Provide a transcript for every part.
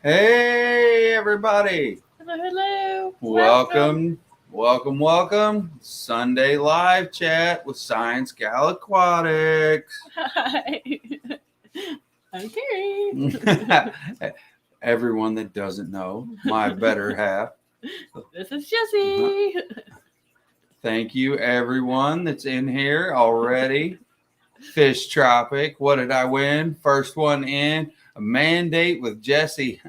Hey, everybody. Hello. Welcome. Sunday live chat with ScienceGal Aquatics. Hi. I'm Kerri. Everyone that doesn't know, my better half. This is Jesse. Thank you, everyone that's in here already. Fish Tropic. What did I win? First one in. A mandate with Jesse.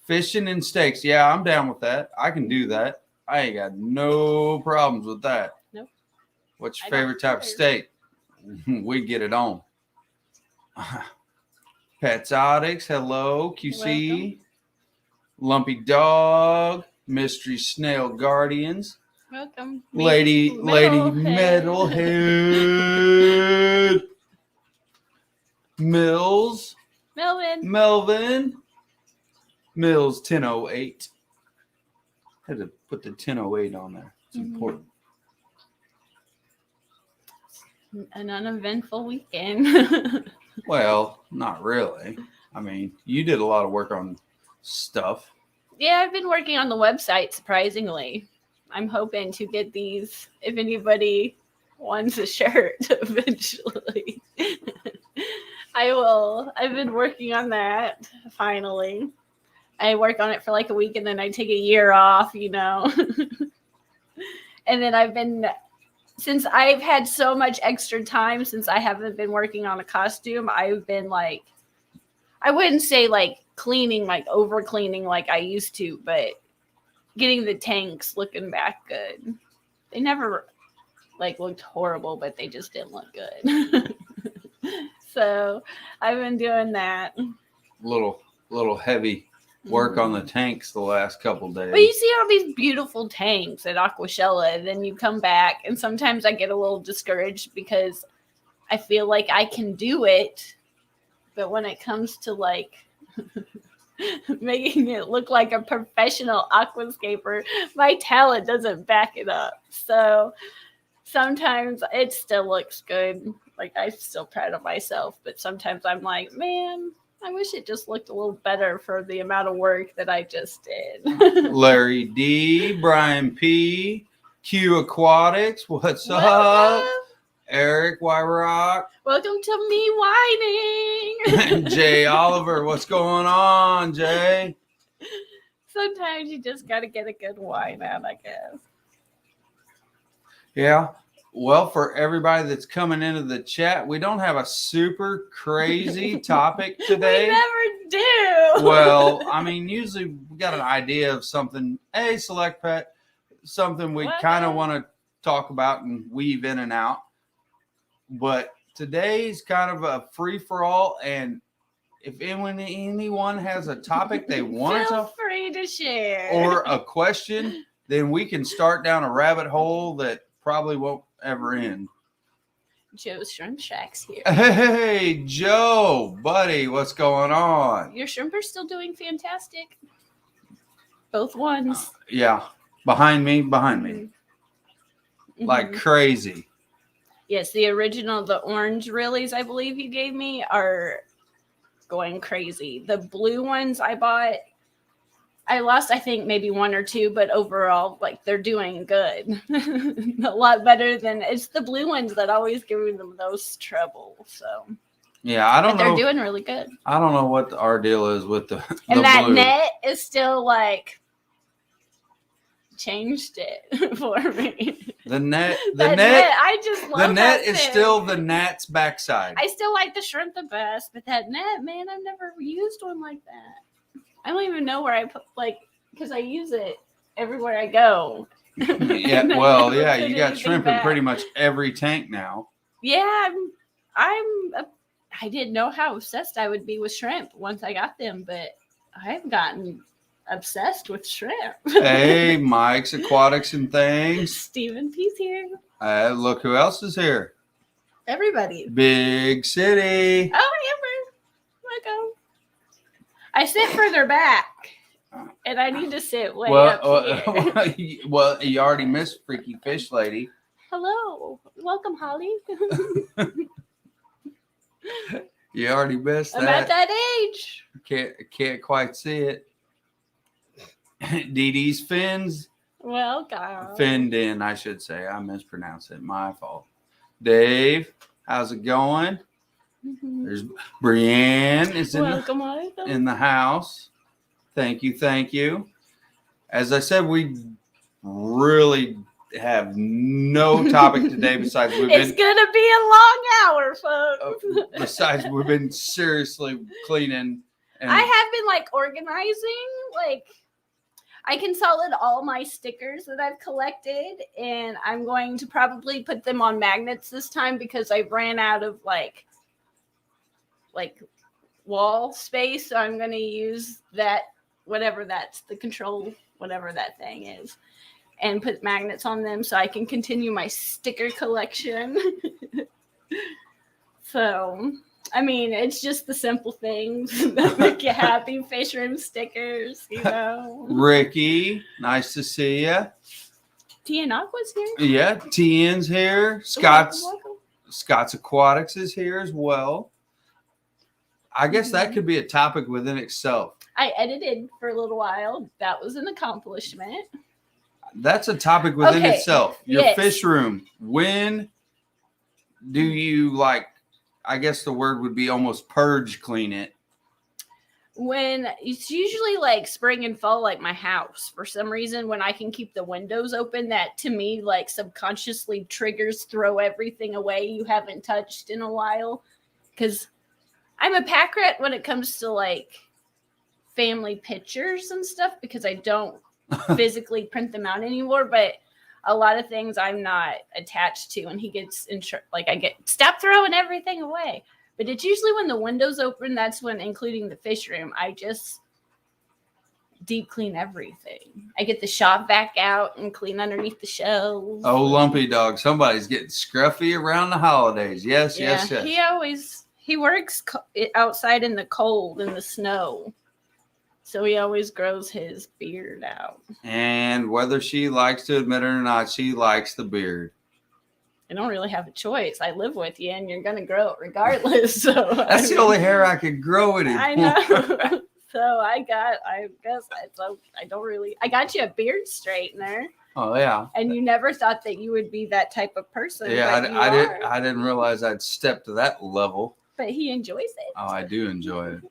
Fishing and steaks. Yeah, I'm down with that. I can do that. I ain't got no problems with that. Nope. What's your favorite type of steak? We get it on. Petsotics. Hello. QC. Welcome. Lumpy Dog. Mystery Snail Guardians. Welcome. Lady Metalhead. Mills. Melvin. Mills 1008. Had to put the 1008 on there. It's important. An uneventful weekend. Well, not really. I mean, you did a lot of work on stuff. Yeah, I've been working on the website, surprisingly. I'm hoping to get these, if anybody wants a shirt eventually. I will. I've been working on that, finally. I work on it for like a week and then I take a year off, And then since I've had so much extra time since I haven't been working on a costume, I've been like, I wouldn't say like cleaning, like over cleaning like I used to, but getting the tanks looking back good. They never like looked horrible, but they just didn't look good. So I've been doing that. Little heavy work on the tanks the last couple days. But you see all these beautiful tanks at Aquashella, and then you come back, and sometimes I get a little discouraged because I feel like I can do it, but when it comes to like making it look like a professional aquascaper, my talent doesn't back it up. So sometimes it still looks good. Like, I'm still proud of myself, but sometimes I'm like, man, I wish it just looked a little better for the amount of work that I just did. Larry D, Brian P, Q Aquatics, what's up? Eric Y Rock. Welcome to me whining. Jay Oliver, what's going on, Jay? Sometimes you just got to get a good whine out, I guess. Yeah. Well, for everybody that's coming into the chat, we don't have a super crazy topic today. We never do. Well, I mean, usually we got an idea of something, select pet, something we kind of want to talk about and weave in and out. But today's kind of a free-for-all, and if anyone has a topic they want feel free to share or a question, then we can start down a rabbit hole that probably won't ever end. Joe's Shrimp Shack's here. Hey, Joe, buddy, what's going on? Your shrimp are still doing fantastic. Both ones. Yeah, behind me. Like crazy. Yes, the original, the orange realies I believe you gave me are going crazy. The blue ones I bought, I lost, I think, maybe one or two, but overall, like, they're doing good. A lot better than, it's the blue ones that always give me the most trouble. So, yeah, I don't know. They're doing really good. I don't know what our deal is with the and that blue. Net is still, like, changed it for me. The net, I just love the net that is thing. still the gnat's backside. I still like the shrimp the best, but that net, man, I've never used one like that. I don't even know where I put, like, because I use it everywhere I go. Yeah, well, yeah, you got shrimp in pretty much every tank now. Yeah, I didn't know how obsessed I would be with shrimp once I got them, but I've gotten obsessed with shrimp. Hey, Mike's Aquatics and Things. Stephen P's here. Look who else is here. Everybody. Big City. Oh, Amber. Welcome. I sit further back, and I need to sit way up here. Well, you already missed Freaky Fish Lady. Hello. Welcome, Holly. You already missed I'm that. at that age. Can't quite see it. Dee Dee's fins. Well, God. Finned in, I should say. I mispronounced it. My fault. Dave, how's it going? Mm-hmm. There's Brienne is Welcome. in the house. Thank you. As I said, we really have no topic today besides It's gonna be a long hour, folks. besides we've been seriously cleaning. And I have been like organizing, like I consulted all my stickers that I've collected, and I'm going to probably put them on magnets this time because I ran out of like wall space. So I'm going to use that, whatever that's the control, whatever that thing is, and put magnets on them so I can continue my sticker collection. So, I mean, it's just the simple things that make you happy. Fish room stickers, you know. Ricky, nice to see you. T and Aqua's here. Yeah, Tian's here. Scott's Aquatics is here as well. I guess that could be a topic within itself. I edited for a little while. That was an accomplishment. That's a topic within itself. Your yes. fish room. When do you I guess the word would be almost purge clean it? When it's usually like spring and fall, like my house. For some reason, when I can keep the windows open, that to me like subconsciously triggers throw everything away you haven't touched in a while. Because I'm a pack rat when it comes to like family pictures and stuff because I don't physically print them out anymore. But a lot of things I'm not attached to, and he gets I get stop throwing everything away. But it's usually when the window's open, that's when, including the fish room, I just deep clean everything. I get the shop vac out and clean underneath the shelves. Oh, lumpy dog. Somebody's getting scruffy around the holidays. Yes. He works outside in the cold, in the snow. So he always grows his beard out. And whether she likes to admit it or not, she likes the beard. I don't really have a choice. I live with you, and you're going to grow it regardless. So that's the only hair I could grow anymore. I know. So I got you a beard straightener. Oh yeah. And you never thought that you would be that type of person. Yeah, I didn't realize I'd stepped to that level. But he enjoys it. Oh, I do enjoy it.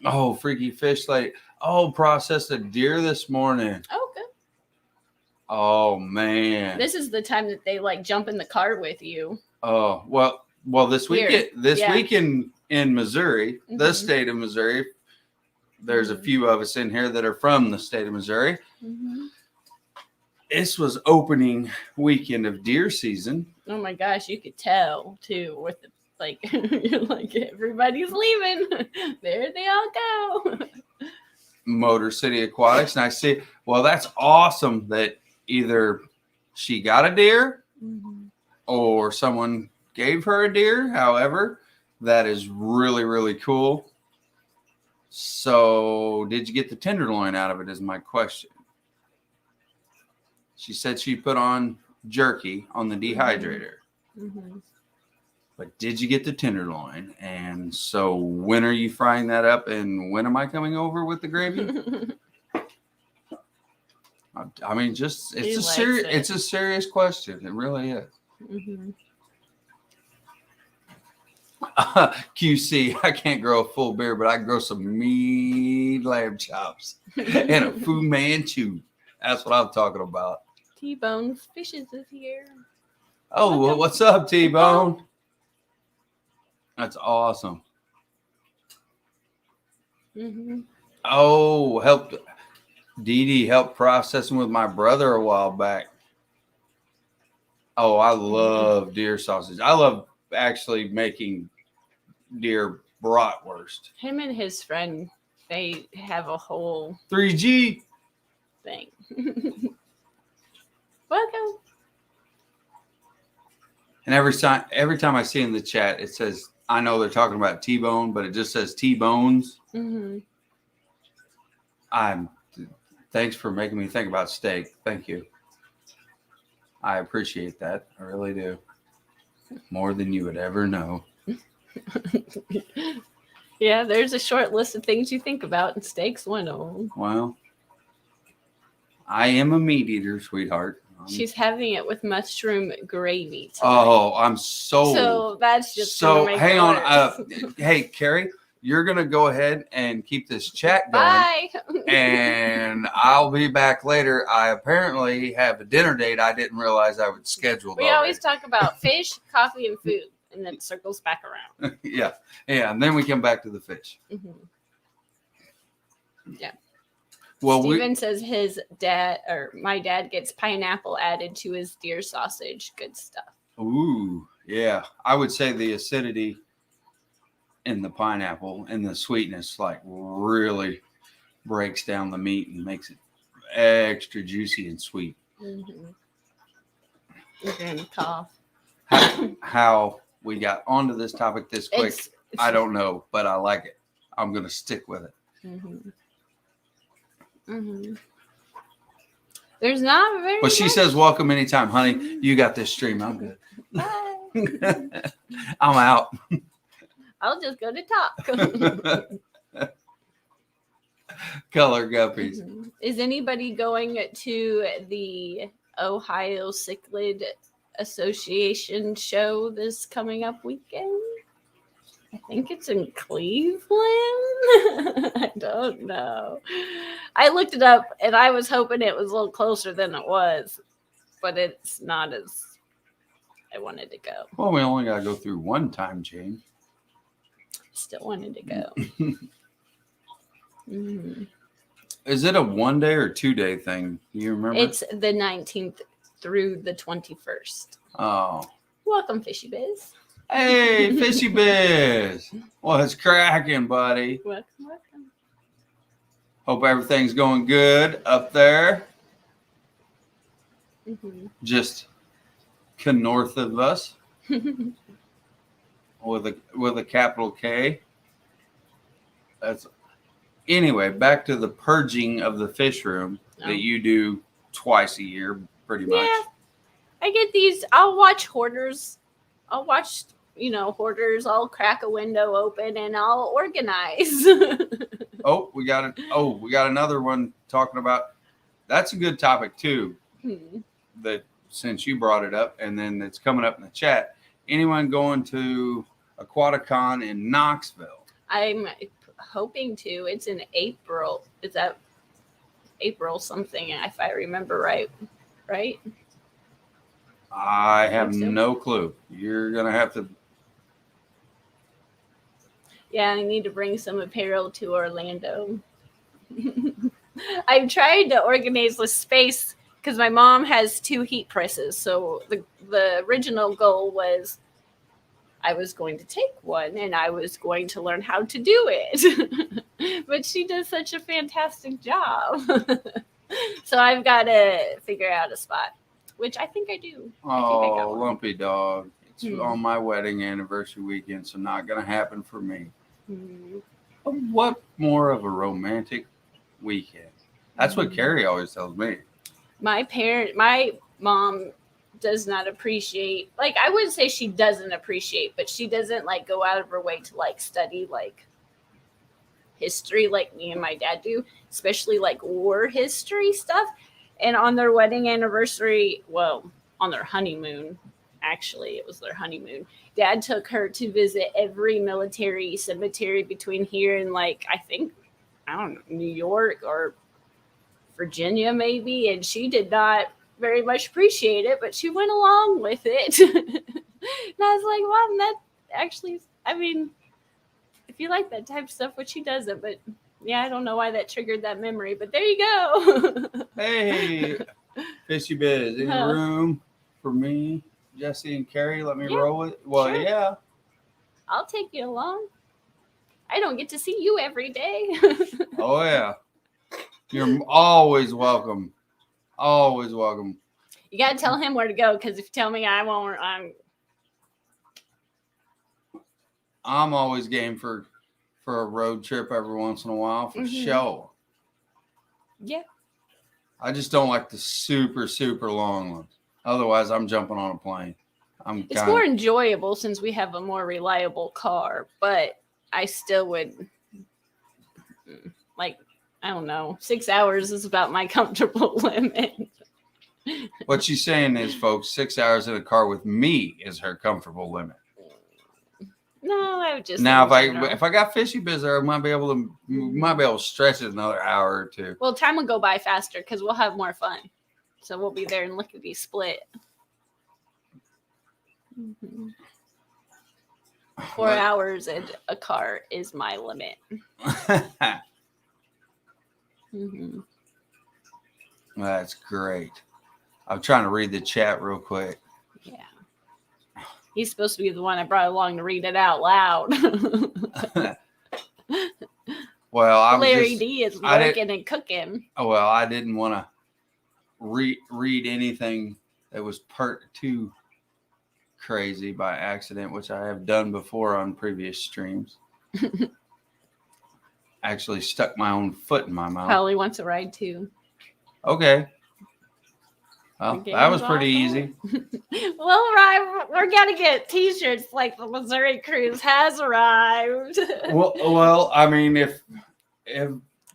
Oh, freaky fish lady. Oh, processed a deer this morning. Oh, good. Oh man. This is the time that they like jump in the car with you. Oh, well this week in Missouri, the state of Missouri, there's a few of us in here that are from the state of Missouri. Mm-hmm. This was opening weekend of deer season. Oh my gosh, you could tell too with the you're like everybody's leaving. There they all go. Motor City Aquatics, and I see. Well, that's awesome that either she got a deer or someone gave her a deer. However, that is really, really cool. So, did you get the tenderloin out of it? Is my question. She said she put on jerky on the dehydrator. Mm-hmm. But did you get the tenderloin? And so when are you frying that up? And when am I coming over with the gravy? I mean, it's a serious question. It really is. Mm-hmm. QC, I can't grow a full beard, but I can grow some mean lamb chops and a Fu Manchu. That's what I'm talking about. T-Bone's Fishes is here. Oh, well, what's up, T-Bone? That's awesome. Mm-hmm. Oh, Dee Dee helped processing with my brother a while back. Oh, I love deer sausage. I love actually making deer bratwurst. Him and his friend, they have a whole 3G thing. Welcome. And every time I see in the chat, it says, I know they're talking about T-Bone, but it just says T-Bones. Mm-hmm. Thanks for making me think about steak. Thank you. I appreciate that. I really do. More than you would ever know. Yeah, there's a short list of things you think about, and steak's one of them. Well, I am a meat eater, sweetheart. She's having it with mushroom gravy tonight. Oh, I'm sold. So that's just so. gonna make Hang it on. worse. Hey, Kerri, you're gonna go ahead and keep this chat going. Bye. And I'll be back later. I apparently have a dinner date I didn't realize I would schedule. We always talk about fish, coffee, and food, and then it circles back around. yeah, and then we come back to the fish. Mm-hmm. Yeah. Well, Steven says his dad or my dad gets pineapple added to his deer sausage. Good stuff. Ooh, yeah. I would say the acidity in the pineapple and the sweetness like really breaks down the meat and makes it extra juicy and sweet. Mm-hmm. You're gonna cough. How we got onto this topic this quick, I don't know, but I like it. I'm going to stick with it. Mm-hmm. Mm-hmm. There's not very But she much. says, welcome anytime, honey. You got this stream. I'm good. Bye. I'm out. I'll just go to talk. Color guppies. Mm-hmm. Is anybody going to the Ohio Cichlid Association show this coming up weekend? I think it's in Cleveland. I don't know. I looked it up and I was hoping it was a little closer than it was, but it's not as I wanted to go. Well, we only got to go through one time change. Still wanted to go. Mm-hmm. Is it a 1 day or 2 day thing? You remember? It's the 19th through the 21st. Oh. Welcome, Fishy Biz. Hey, Fishy Biz. What's cracking, buddy? Welcome. Hope everything's going good up there. Mm-hmm. Just north of us. with a capital K. That's anyway, back to the purging of the fish room that you do twice a year, pretty much. Yeah. I get these. I'll watch hoarders. I'll watch, hoarders. I'll crack a window open and I'll organize. We got another one talking about. That's a good topic too. That since you brought it up, and then it's coming up in the chat. Anyone going to Aquaticon in Knoxville? I'm hoping to. It's in April. Is that April something? If I remember right. Right. I have no clue. You're going to have to. Yeah, I need to bring some apparel to Orlando. I've tried to organize the space because my mom has 2 heat presses. So the original goal was I was going to take one and I was going to learn how to do it. But she does such a fantastic job. So I've got to figure out a spot. Which I think I do. Oh, lumpy dog. It's on my wedding anniversary weekend, so not going to happen for me. But what more of a romantic weekend? That's what Kerri always tells me. My mom does not appreciate, I wouldn't say she doesn't appreciate, but she doesn't go out of her way to study history like me and my dad do, especially war history stuff. And on their wedding anniversary, on their honeymoon, actually, it was their honeymoon, Dad took her to visit every military cemetery between here and New York or Virginia maybe. And she did not very much appreciate it, but she went along with it. And I was like, Mom, that actually, if you like that type of stuff, which she doesn't, but yeah, I don't know why that triggered that memory, but there you go. Hey, Fishy Biz, any room for me, Jesse, and Kerri? Let me roll with it. Well, sure. Yeah. I'll take you along. I don't get to see you every day. Oh, yeah. You're always welcome. Always welcome. You got to tell him where to go, because if you tell me I won't, I'm always game for a road trip every once in a while for show. Yeah. I just don't like the super, super long ones. Otherwise, I'm jumping on a plane. It's more enjoyable since we have a more reliable car, but I still would like, I don't know, 6 hours is about my comfortable limit. What she's saying is, folks, 6 hours in a car with me is her comfortable limit. No, I would just now if I got fishy business, I might be able to stretch it another hour or two. Well, time will go by faster because we'll have more fun. So we'll be there and lickety split. 4 hours in a car is my limit. That's great. I'm trying to read the chat real quick. Yeah. He's supposed to be the one I brought along to read it out loud. Well, Larry D is working and cooking. Well, I didn't want to read anything that was too crazy by accident, which I have done before on previous streams. Actually stuck my own foot in my mouth. Probably wants a ride too. Okay. Well, that was pretty easy. Well, right, we're gonna get T-shirts like the Missouri Cruise has arrived. well, I mean, if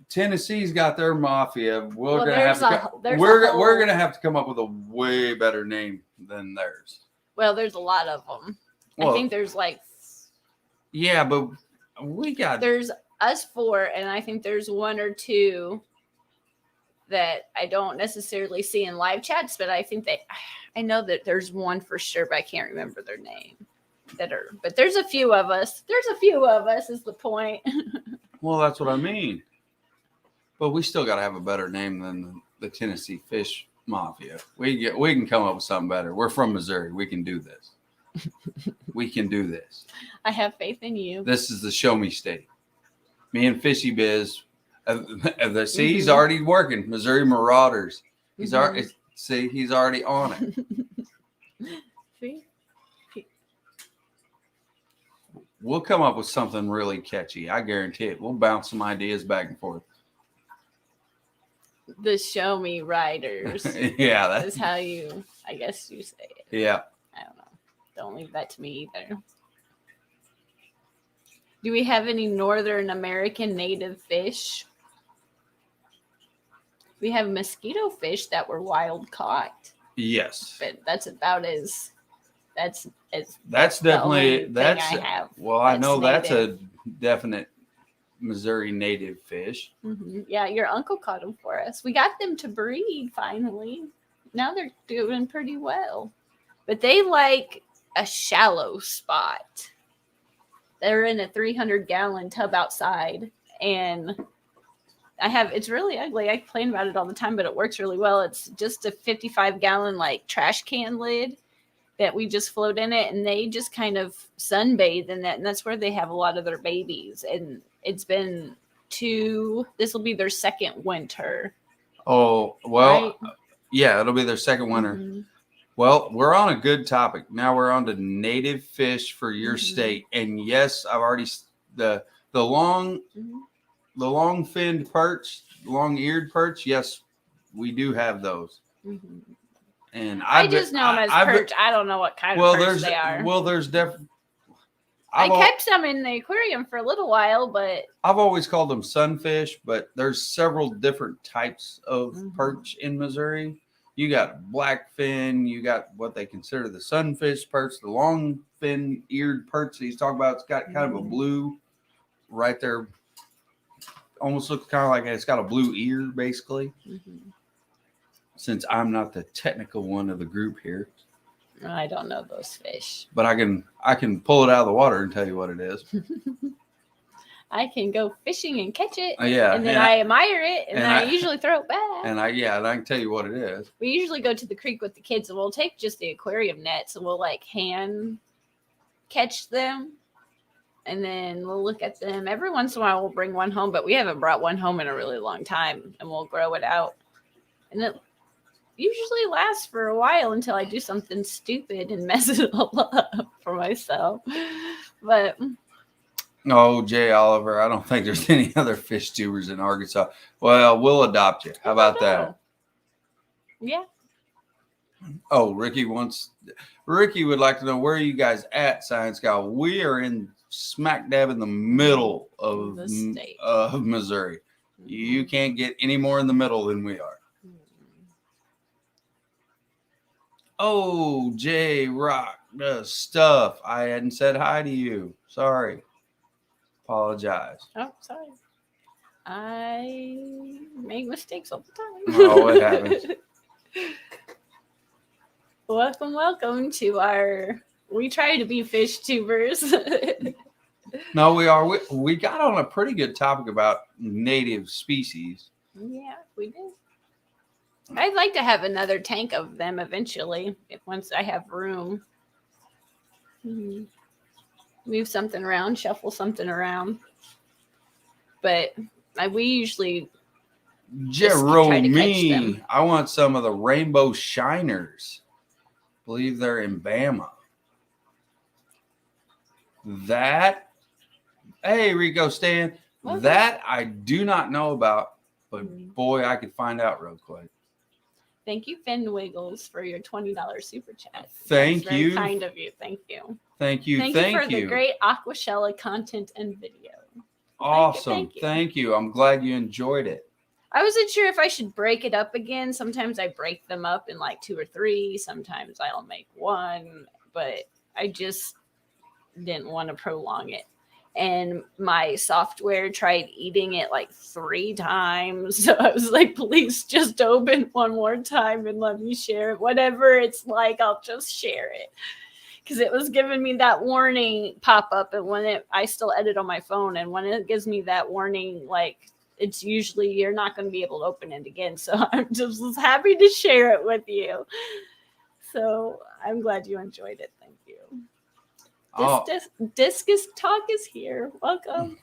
Tennessee's got their mafia, we're gonna have to come up with a way better name than theirs. Well, there's a lot of them. I think there's yeah, but there's us 4, and I think there's 1 or 2 that I don't necessarily see in live chats, but I think I know that there's 1 for sure, but I can't remember their name. But there's a few of us. There's a few of us is the point. Well, that's what I mean. But we still got to have a better name than the Tennessee Fish Mafia. We can come up with something better. We're from Missouri. We can do this. We can do this. I have faith in you. This is the show me state. Me and Fishy Biz. He's already working. Missouri Marauders. He's already on it. See? We'll come up with something really catchy. I guarantee it. We'll bounce some ideas back and forth. The show me riders. Yeah, that's how I guess you say it. Yeah. I don't know. Don't leave that to me either. Do we have any Northern American native fish? We have mosquito fish that were wild caught. Yes. But that's about as that's definitely I know native. That's a definite Missouri native fish. Mm-hmm. Yeah, your uncle caught them for us. We got them to breed finally. Now they're doing pretty well. But they like a shallow spot. They're in a 300-gallon tub outside, and it's really ugly. I complain about it all the time, but it works really well. It's just a 55-gallon like trash can lid that we just float in it, and they just kind of sunbathe in that, and that's where they have a lot of their babies. And it's been this will be their second winter. Oh, well, right? Yeah, it'll be their second winter. Mm-hmm. Well, we're on a good topic. Now we're on to native fish for your state. And yes, I've already the long-finned perch, long-eared perch. Yes, we do have those. Mm-hmm. And I just know them as perch. I don't know what kind of perch they are. Well, there's definitely. I kept some in the aquarium for a little while, but I've always called them sunfish. But there's several different types of perch in Missouri. You got blackfin. You got what they consider the sunfish perch, the long fin-eared perch that he's talking about. It's got kind of a blue right there. Almost looks kind of like it's got a blue ear, basically. Mm-hmm. Since I'm not the technical one of the group here, I don't know those fish. But I can pull it out of the water and tell you what it is. I can go fishing and catch it. Yeah. And then I admire it, and I usually throw it back. And I can tell you what it is. We usually go to the creek with the kids, and we'll take just the aquarium nets, and we'll like hand catch them. And then we'll look at them. Every once in a while, we'll bring one home, but we haven't brought one home in a really long time, and we'll grow it out. And it usually lasts for a while until I do something stupid and mess it all up for myself. But oh, Jay Oliver, I don't think there's any other fish tubers in Arkansas. Well, we'll adopt you. How about that? Yeah. Oh, Ricky would like to know, where are you guys at, ScienceGal? We are in smack dab in the middle of The state. Missouri. You can't get any more in the middle than we are. Oh, J Rock does stuff. I hadn't said hi to you. Sorry. Apologize. Oh, sorry. I make mistakes all the time. Oh, it happens. Welcome to our. We try to be fish tubers. No, we are. We got on a pretty good topic about native species. Yeah, we did. I'd like to have another tank of them eventually, once I have room. Move something around, shuffle something around. But we usually Jerome, I want some of the rainbow shiners. I believe they're in Bama. Hey, Rico Stan, that I do not know about, but boy, I could find out real quick. Thank you, Finn Wiggles, for your $20 super chat. Thank That's you. Very kind of you. Thank you. Thank you. Thank you for the great Aquashella content and video. Awesome. Thank you. I'm glad you enjoyed it. I wasn't sure if I should break it up again. Sometimes I break them up in like 2 or 3. Sometimes I'll make 1, but I just didn't want to prolong it. And my software tried eating it like 3 times. So I was like, please just open one more time and let me share it. Whatever it's like, I'll just share it. Because it was giving me that warning pop up. And I still edit on my phone. And when it gives me that warning, like, it's usually you're not going to be able to open it again. So I'm just happy to share it with you. So I'm glad you enjoyed it. Thank you. Discus Talk is here. Welcome.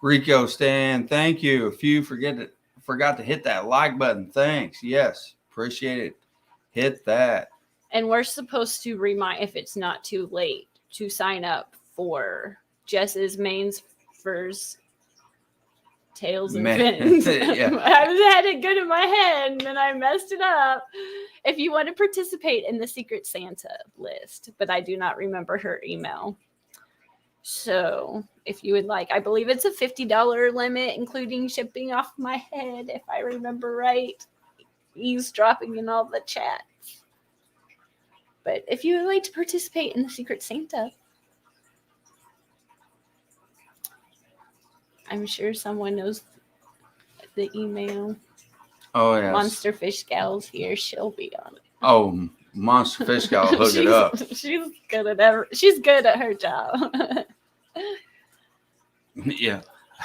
Rico Stan, thank you. If you forgot to hit that like button, thanks. Yes, appreciate it. Hit that. And we're supposed to remind, if it's not too late, to sign up for Jess's Mains Furs Tails and Fins. Yeah. I had it good in my head and then I messed it up. If you want to participate in the Secret Santa list, but I do not remember her email. So if you would like, I believe it's a $50 limit, including shipping off my head, if I remember right. Eavesdropping in all the chats. But if you would like to participate in the Secret Santa, I'm sure someone knows the email. Oh, yeah. Monster Fish Gal's here. She'll be on it. Oh, Monster Fish Gal, hook it up. She's good at her job. Yeah.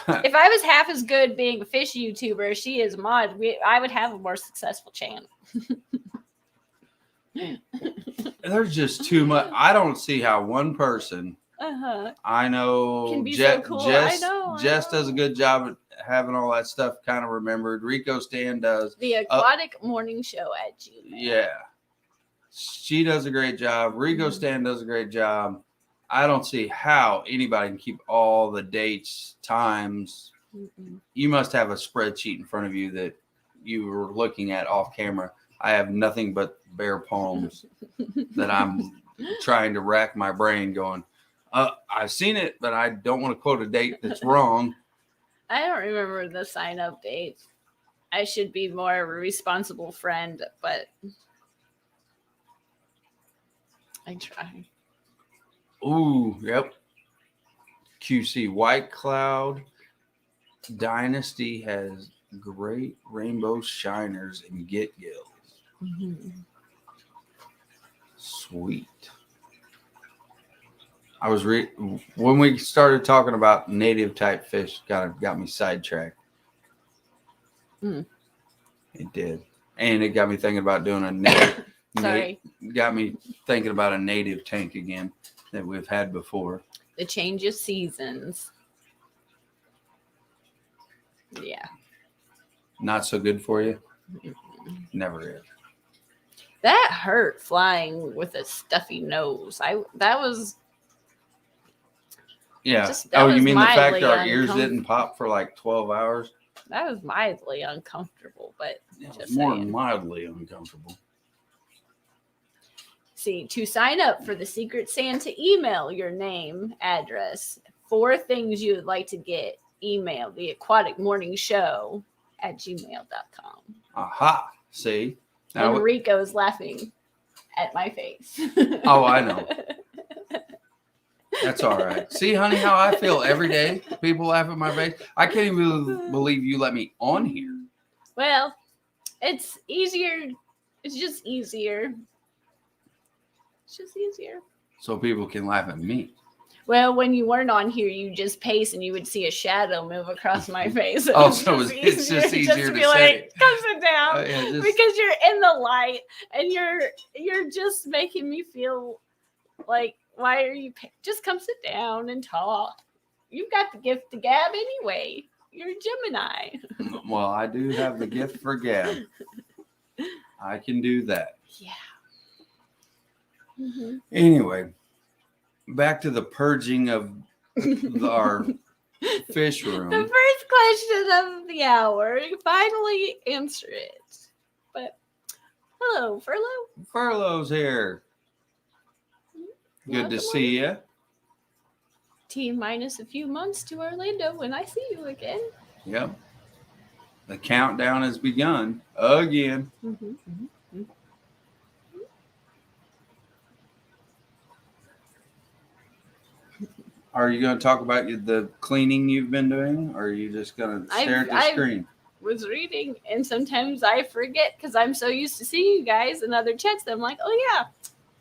If I was half as good being a fish YouTuber, she is mod. I would have a more successful channel. There's just too much. I don't see how one person. I know can be so cool. Jess does a good job at having all that stuff kind of remembered. Rico Stan does. The Aquatic Morning Show at Gmail. Yeah. She does a great job. Rico Stan does a great job. I don't see how anybody can keep all the dates, times. You must have a spreadsheet in front of you that you were looking at off camera. I have nothing but bare palms that I'm trying to rack my brain going, I've seen it, but I don't want to quote a date that's wrong. I don't remember the sign-up date. I should be more of a responsible friend, but I try. Ooh, yep. QC White Cloud Dynasty has great rainbow shiners and get gills. Sweet. I was when we started talking about native type fish, kind of got me sidetracked. It did, and it got me thinking about doing a native. Got me thinking about a native tank again that we've had before. The change of seasons. Yeah. Not so good for you. Never is. That hurt flying with a stuffy nose. That was. Yeah. You mean the fact that our ears didn't pop for like 12 hours? That was mildly uncomfortable, but just more than mildly uncomfortable. See, to sign up for the Secret Santa, email your name, address, 4 things you would like to get. Email the Aquatic Morning Show at gmail.com. Aha. See? Now, And Rico's laughing at my face. Oh, I know. That's all right. See, honey, how I feel every day? People laugh at my face. I can't even believe you let me on here. Well, it's easier. It's just easier. It's just easier. So people can laugh at me. Well, when you weren't on here, you just pace and you would see a shadow move across my face. Oh, so it's just easier to be say like, it. come sit down. Yeah, Because you're in the light and you're just making me feel like, why are you just come sit down and talk? You've got the gift to gab anyway. You're a Gemini. Well, I do have the gift for gab. I can do that. Yeah. Mm-hmm. Anyway, back to the purging of our fish room. The first question of the hour. You finally answer it. But hello, Furlough. Furlough's here. Good to see you. T-minus a few months to Orlando when I see you again. Yep. The countdown has begun again. Mm-hmm. Mm-hmm. Are you going to talk about the cleaning you've been doing, or are you just going to stare at the screen? Was reading, and sometimes I forget because I'm so used to seeing you guys in other chats that I'm like, oh yeah,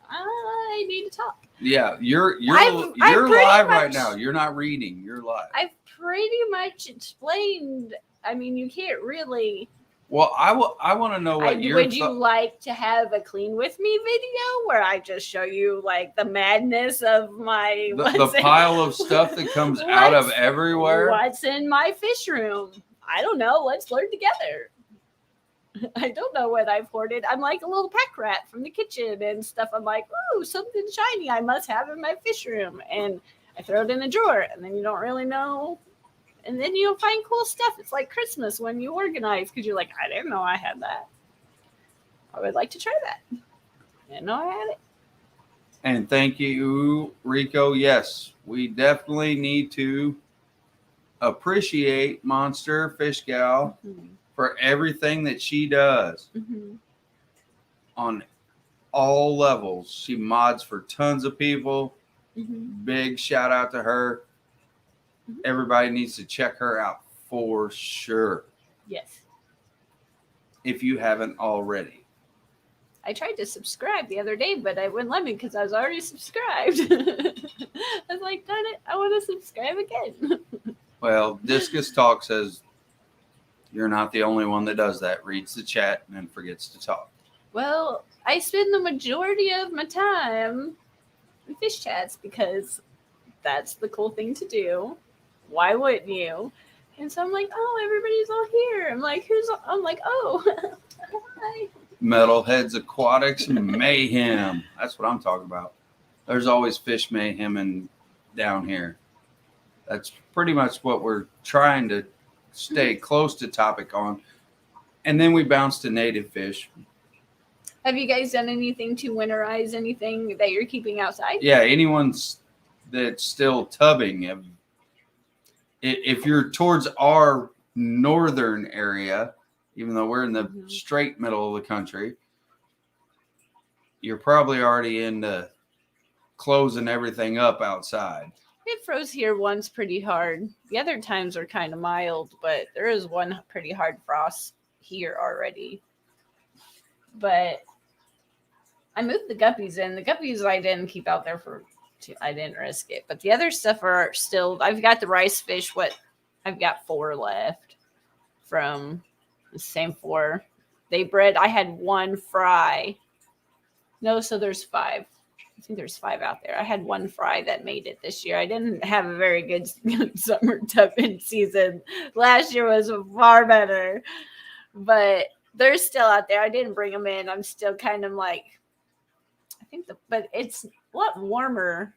I need to talk. Yeah, you're I've live much, right now. You're not reading. You're live. I've pretty much explained. I mean, you can't really. Well, I want to know what would you like to have a clean with me video where I just show you like the madness of my the pile of stuff that comes out of everywhere? What's in my fish room? I don't know. Let's learn together. I don't know what I've hoarded. I'm like a little pack rat from the kitchen and stuff. I'm like, ooh, something shiny I must have in my fish room. And I throw it in a drawer, and then you don't really know. And then you'll find cool stuff. It's like Christmas when you organize because you're like, I didn't know I had that. I would like to try that. I didn't know I had it. And thank you, Rico. Yes, we definitely need to appreciate Monster Fish Gal for everything that she does on all levels. She mods for tons of people. Big shout out to her. Everybody needs to check her out for sure. Yes. If you haven't already. I tried to subscribe the other day, but it wouldn't let me because I was already subscribed. I was like, darn it, I want to subscribe again. Well, Discus Talk says you're not the only one that does that. Reads the chat and then forgets to talk. Well, I spend the majority of my time in fish chats because that's the cool thing to do. Why wouldn't you? And so I'm like, oh, everybody's all here. I'm like, I'm like, oh, hi. Metalheads Aquatics Mayhem. That's what I'm talking about. There's always fish mayhem down here. That's pretty much what we're trying to stay close to topic on. And then we bounce to native fish. Have you guys done anything to winterize anything that you're keeping outside? Yeah, anyone that's still tubbing. If you're towards our northern area, even though we're in the straight middle of the country, you're probably already into closing everything up outside. It froze here once pretty hard. The other times are kind of mild, but there is one pretty hard frost here already. But I moved the guppies in. The guppies I didn't keep out there I didn't risk it. But the other stuff are still, I've got the rice fish, I've got 4 left from the same 4. They bred, I had 1 fry. No, so there's 5. I think there's 5 out there. I had 1 fry that made it this year. I didn't have a very good summer tubbing season. Last year was far better. But they're still out there. I didn't bring them in. I'm still kind of like, but it's a lot warmer.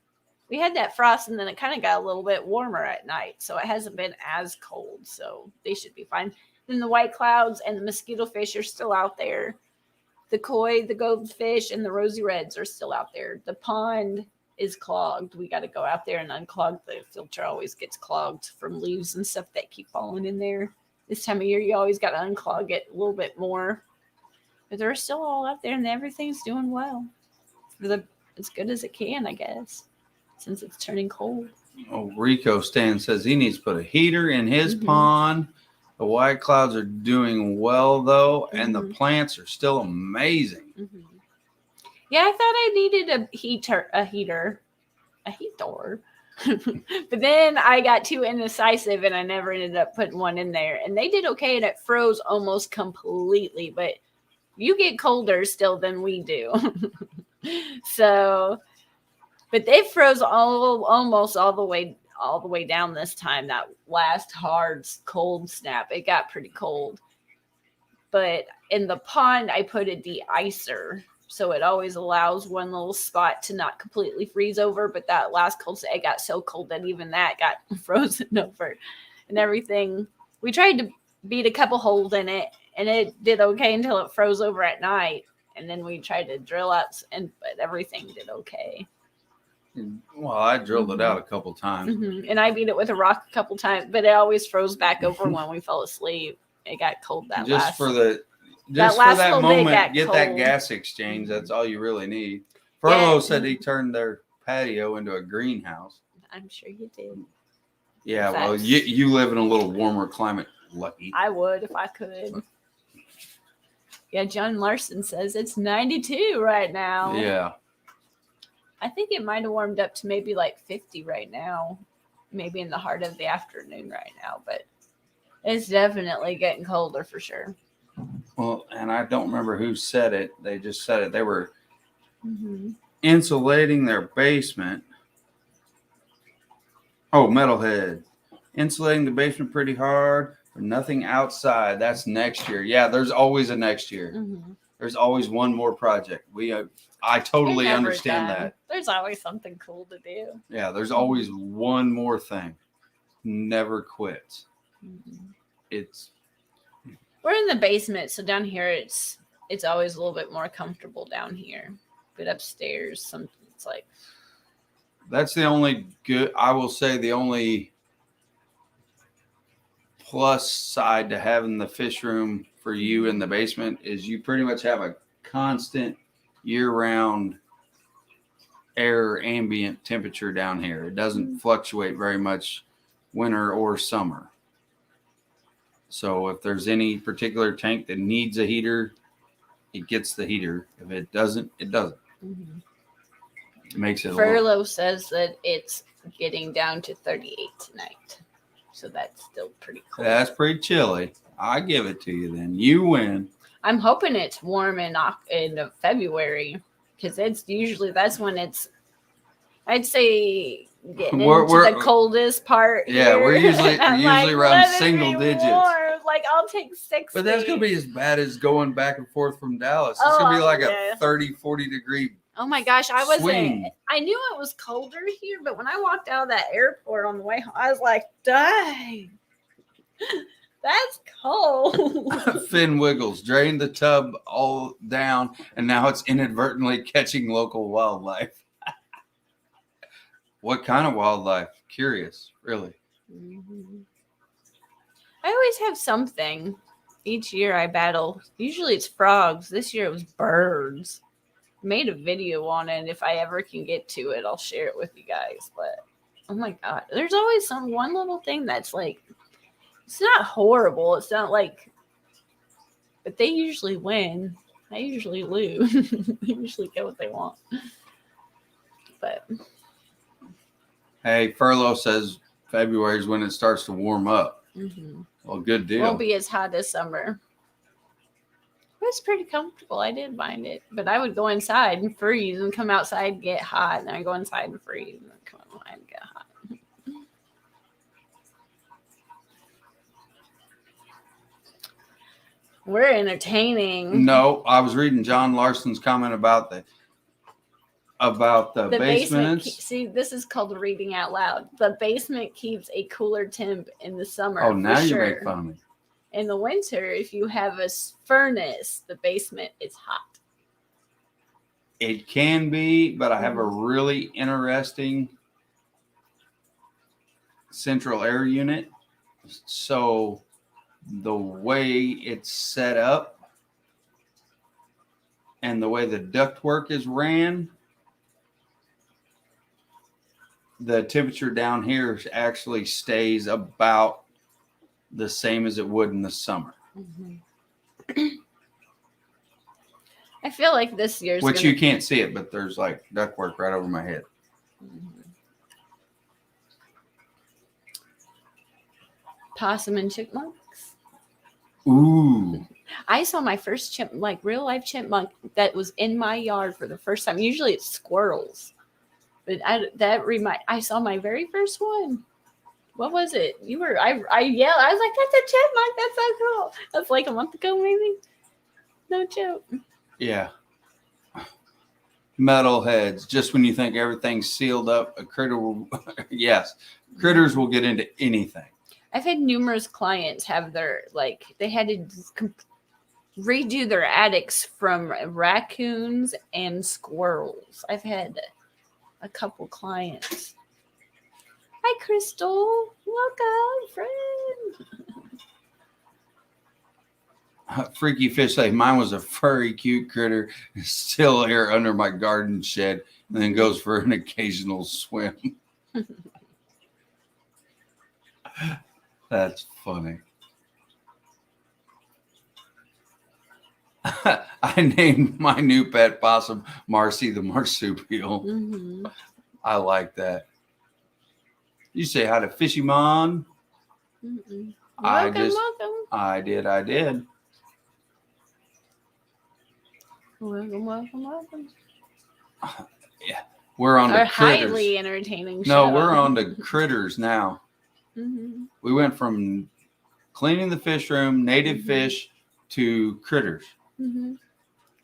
We had that frost and then it kind of got a little bit warmer at night. So it hasn't been as cold. So they should be fine. Then the white clouds and the mosquito fish are still out there. The koi, the goldfish, and the rosy reds are still out there. The pond is clogged. We got to go out there and unclog. The filter always gets clogged from leaves and stuff that keep falling in there. This time of year, you always got to unclog it a little bit more. But they're still all out there, and everything's doing well. As good as it can, I guess, since it's turning cold. Oh, Rico Stan says he needs to put a heater in his pond. The white clouds are doing well, though, and the plants are still amazing. Yeah, I thought I needed a heater. But then I got too indecisive, and I never ended up putting one in there. And they did okay, and it froze almost completely. But you get colder still than we do. So, but they froze almost all the way down this time. That last hard cold snap, it got pretty cold. But in the pond, I put a de-icer, so it always allows one little spot to not completely freeze over. But that last cold snap, it got so cold that even that got frozen over, and everything. We tried to beat a couple holes in it, and it did okay until it froze over at night. And then we tried to drill out, but everything did okay. Well, I drilled it out a couple times. And I beat it with a rock a couple times, but it always froze back over when we fell asleep. It got cold for that moment, get cold. that gas exchange. That's all you really need. Furlow said he turned their patio into a greenhouse. I'm sure you did. Yeah, well, you live in a little warmer climate. Lucky. I would if I could. Yeah, John Larson says it's 92 right now. Yeah. I think it might have warmed up to maybe like 50 right now. Maybe in the heart of the afternoon right now. But it's definitely getting colder for sure. Well, and I don't remember who said it. They just said it. They were insulating their basement. Oh, Metalhead. Insulating the basement pretty hard. Nothing outside. That's next year. Yeah, there's always a next year. There's always one more project. I totally understand that. There's always something cool to do. Yeah, there's always one more thing. Never quits. We're in the basement, so down here it's always a little bit more comfortable down here. But upstairs, it's like that's the only good. I will say the only plus side to having the fish room for you in the basement is you pretty much have a constant year-round air ambient temperature down here. It doesn't fluctuate very much winter or summer. So if there's any particular tank that needs a heater, it gets the heater. If it doesn't, it doesn't. It makes it Furlow says that it's getting down to 38 tonight. So that's still pretty cold. That's pretty chilly. I give it to you then. You win. I'm hoping it's warm in February because that's when it's, I'd say, getting into the coldest part. Yeah, here. we're usually around single digits. Warm. Like I'll take 60. But that's gonna be as bad as going back and forth from Dallas. It's gonna be like a 30, 40 degree. Oh my gosh, I knew it was colder here, but when I walked out of that airport on the way home, I was like, dang, that's cold. Finn Wiggles drained the tub all down, and now it's inadvertently catching local wildlife. What kind of wildlife? Curious, really. I always have something. Each year I battle. Usually it's frogs. This year it was birds. Made a video on it. If I ever can get to it, I'll share it with you guys. But oh my god, there's always one little thing that's like, it's not horrible. It's not like, but they usually win. I usually lose. They usually get what they want. But hey, Furlow says February is when it starts to warm up. Well, good deal. Won't be as hot as summer. It was pretty comfortable. I did mind it. But I would go inside and freeze and come outside and get hot. And then I go inside and freeze and then come outside and get hot. We're entertaining. No, I was reading John Larson's comment about the basements. See, this is called reading out loud. The basement keeps a cooler temp in the summer. Oh, now you make fun of me. in the winter, if you have a furnace, the basement is hot. It can be, but I have a really interesting central air unit. So the way it's set up and the way the ductwork is ran, the temperature down here actually stays about the same as it would in the summer. I feel like this year's you can't see it, but there's like ductwork right over my head. Possum and chipmunks. Ooh. I saw my first real life chipmunk that was in my yard for the first time. Usually it's squirrels, but I saw my very first one. What was it? I yelled. I was like, "That's a chipmunk! That's so cool!" That's like a month ago, maybe. No joke. Yeah. Metalheads. Just when you think everything's sealed up, a critter will. Yes, critters will get into anything. I've had numerous clients have they had to redo their attics from raccoons and squirrels. I've had a couple clients. Hi, Crystal. Welcome, friend. Freaky Fish say mine was a furry, cute critter, still here under my garden shed, and then goes for an occasional swim. That's funny. I named my new pet possum Marcy the Marsupial. I like that. You say hi to Fishy Mon. Welcome. I did. Welcome. Yeah, we're on the critters. Highly entertaining show. No, we're on the critters now. We went from cleaning the fish room, native fish, to critters.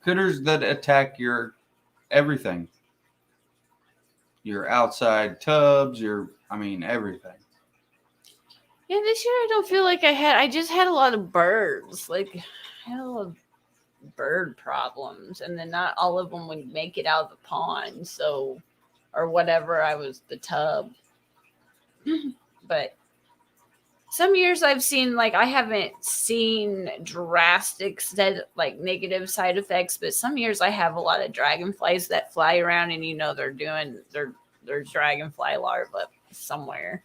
Critters that attack your everything. Your outside tubs, everything. Yeah, this year I don't feel like I just had a lot of birds. Like, I had a lot of bird problems, and then not all of them would make it out of the pond, or whatever, the tub. But some years I've seen, I haven't seen drastic negative side effects, but some years I have a lot of dragonflies that fly around, and they're doing their dragonfly larvae somewhere.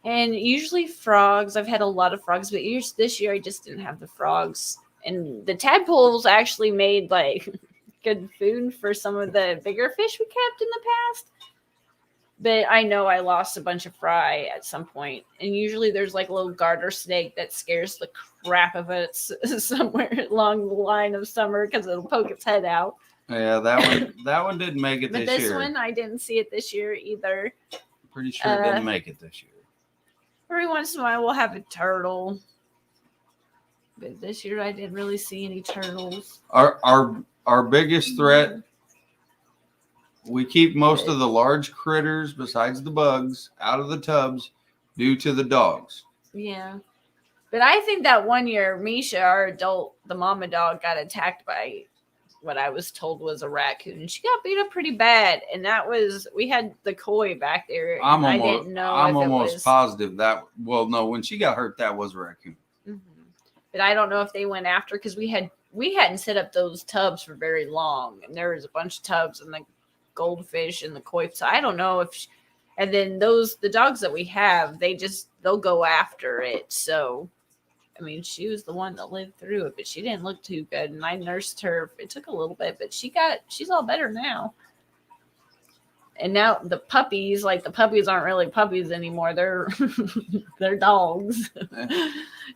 And usually frogs. I've had a lot of frogs, but this year I just didn't have the frogs. And the tadpoles actually made good food for some of the bigger fish we kept in the past. But I know I lost a bunch of fry at some point. And usually there's a little garter snake that scares the crap of it somewhere along the line of summer because it'll poke its head out. Yeah, that one didn't make it this year. But this one, I didn't see it this year either. Pretty sure it didn't make it this year. Every once in a while we'll have a turtle. But this year I didn't really see any turtles. Our biggest threat, we keep most of the large critters besides the bugs out of the tubs due to the dogs. Yeah. But I think that one year Misha, our adult, the mama dog, got attacked by what I was told was a raccoon. She got beat up pretty bad. And we had the koi back there. I'm almost positive when she got hurt, that was a raccoon. But I don't know if they went after, because we hadn't set up those tubs for very long, and there was a bunch of tubs and the goldfish and the koi. So I don't know if, and then the dogs that we have, they'll go after it. So, she was the one that lived through it, but she didn't look too good, and I nursed her. It took a little bit, but she's all better now. And now the puppies aren't really puppies anymore. They're dogs.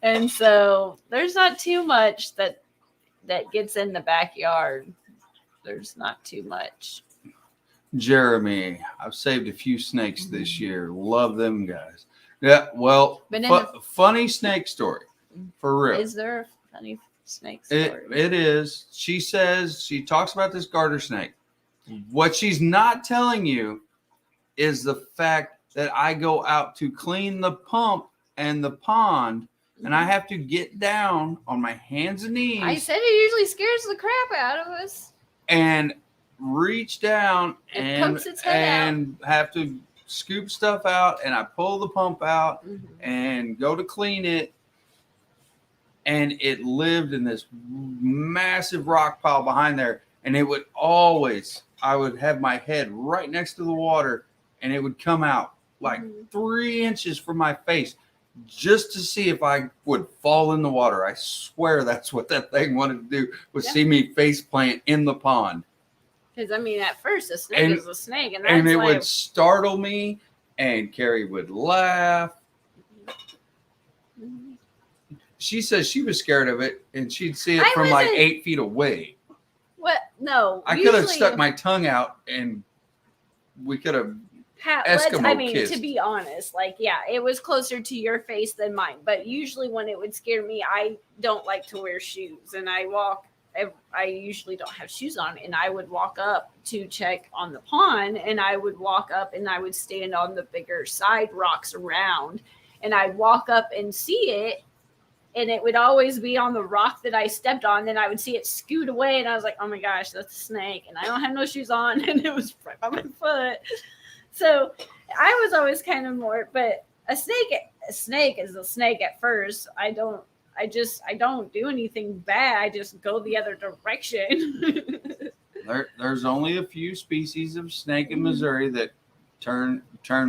And so there's not too much that gets in the backyard. There's not too much. Jeremy, I've saved a few snakes this year. Love them guys. Yeah, well, funny snake story. For real. Is there a funny snake story? It is. She talks about this garter snake. What she's not telling you is the fact that I go out to clean the pump and the pond, and I have to get down on my hands and knees. I said it usually scares the crap out of us. And reach down It pokes its head and have to scoop stuff out, and I pull the pump out and go to clean it. And it lived in this massive rock pile behind there. And it would always, I would have my head right next to the water, and it would come out like 3 inches from my face just to see if I would fall in the water. I swear that's what that thing wanted to do, was see me face plant in the pond. Because, I mean, at first, a snake is a snake. And, that's and it would startle me, and Kerri would laugh. She says she was scared of it, and she'd see it from like 8 feet away. What? No. I could have stuck my tongue out, and we could have Eskimo kissed. To be honest, like, yeah, it was closer to your face than mine. But usually when it would scare me, I don't like to wear shoes. And I usually don't have shoes on. And I would walk up to check on the pond. And I would walk up and I would stand on the bigger side rocks around. And I'd walk up and see it. And it would always be on the rock that I stepped on. Then I would see it scoot away. And I was like, oh my gosh, that's a snake. And I don't have no shoes on. And it was right by my foot. So I was always kind of more, but a snake is a snake at first. I don't do anything bad. I just go the other direction. There's only a few species of snake in Missouri that turn